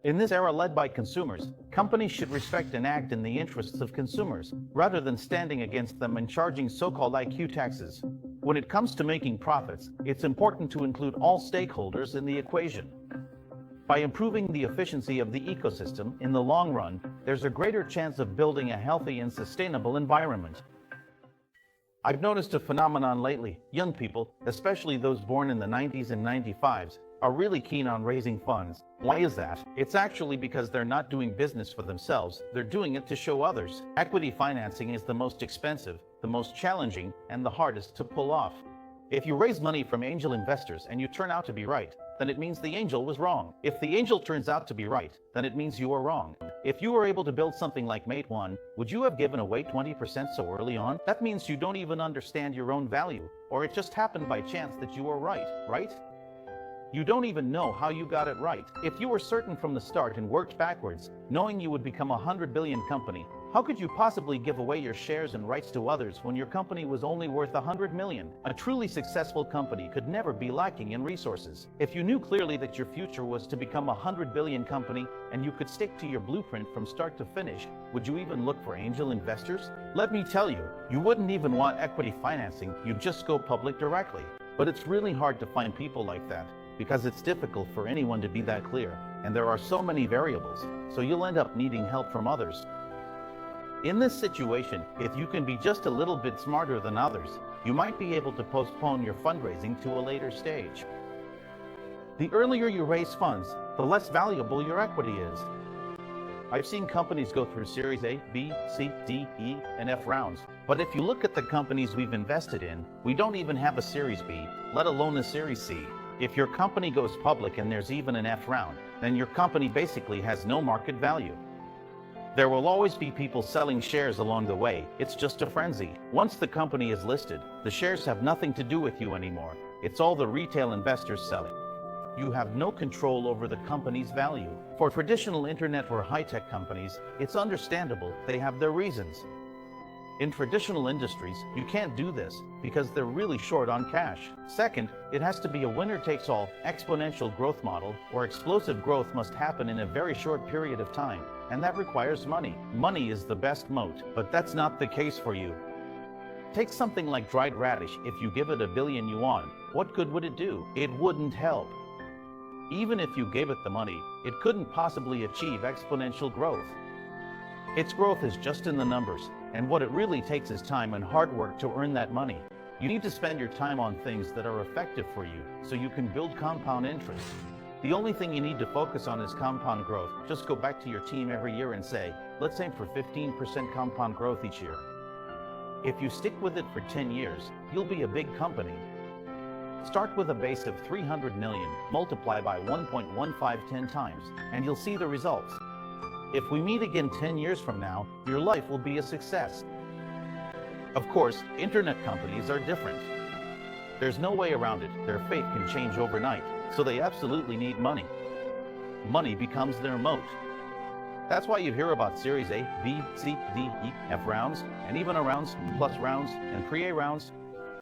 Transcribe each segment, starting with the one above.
In this era led by consumers, companies should respect and act in the interests of consumers, rather than standing against them and charging so-called IQ taxes. When it comes to making profits, it's important to include all stakeholders in the equation. By improving the efficiency of the ecosystem in the long run, there's a greater chance of building a healthy and sustainable environment. I've noticed a phenomenon lately. Young people, especially those born in the 90s and 95s, are really keen on raising funds. Why is that? It's actually because they're not doing business for themselves, they're doing it to show others. Equity financing is the most expensive, the most challenging, and the hardest to pull off. If you raise money from angel investors and you turn out to be right, then it means the angel was wrong. If the angel turns out to be right, then it means you are wrong. If you were able to build something like Mate 1, would you have given away 20% so early on? That means you don't even understand your own value, or it just happened by chance that you were right? You don't even know how you got it right. If you were certain from the start and worked backwards, knowing you would become a 100 billion company, how could you possibly give away your shares and rights to others when your company was only worth 100 million? A truly successful company could never be lacking in resources. If you knew clearly that your future was to become a 100 billion company and you could stick to your blueprint from start to finish, would you even look for angel investors? Let me tell you, you wouldn't even want equity financing, you'd just go public directly. But it's really hard to find people like that, because it's difficult for anyone to be that clear, and there are so many variables, so you'll end up needing help from others. In this situation, if you can be just a little bit smarter than others, you might be able to postpone your fundraising to a later stage. The earlier you raise funds, the less valuable your equity is. I've seen companies go through Series A, B, C, D, E, and F rounds, but if you look at the companies we've invested in, we don't even have a Series B, let alone a Series C. If your company goes public and there's even an F round, then your company basically has no market value. There will always be people selling shares along the way. It's just a frenzy. Once the company is listed, the shares have nothing to do with you anymore. It's all the retail investors selling. You have no control over the company's value. For traditional internet or high-tech companies, it's understandable. They have their reasons. In traditional industries, you can't do this because they're really short on cash. Second, it has to be a winner-takes-all exponential growth model, or explosive growth must happen in a very short period of time, and that requires money. Money is the best moat, but that's not the case for you. Take something like dried radish. If you give it 1 billion yuan, what good would it do? It wouldn't help. Even if you gave it the money, it couldn't possibly achieve exponential growth. Its growth is just in the numbers, and what it really takes is time and hard work to earn that money. You need to spend your time on things that are effective for you, so you can build compound interest. The only thing you need to focus on is compound growth. Just go back to your team every year and say, let's aim for 15% compound growth each year. If you stick with it for 10 years, you'll be a big company. Start with a base of 300 million, multiply by 1.15 times, and you'll see the results. If we meet again 10 years from now, your life will be a success. Of course, internet companies are different. There's no way around it. Their fate can change overnight, so they absolutely need money. Money becomes their moat. That's why you hear about Series A, B, C, D, E, F rounds, and even A rounds, plus rounds, and pre-A rounds.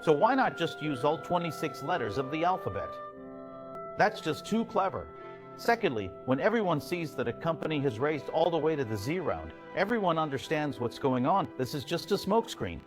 So why not just use all 26 letters of the alphabet? That's just too clever. Secondly, when everyone sees that a company has raised all the way to the Z round, everyone understands what's going on. This is just a smokescreen.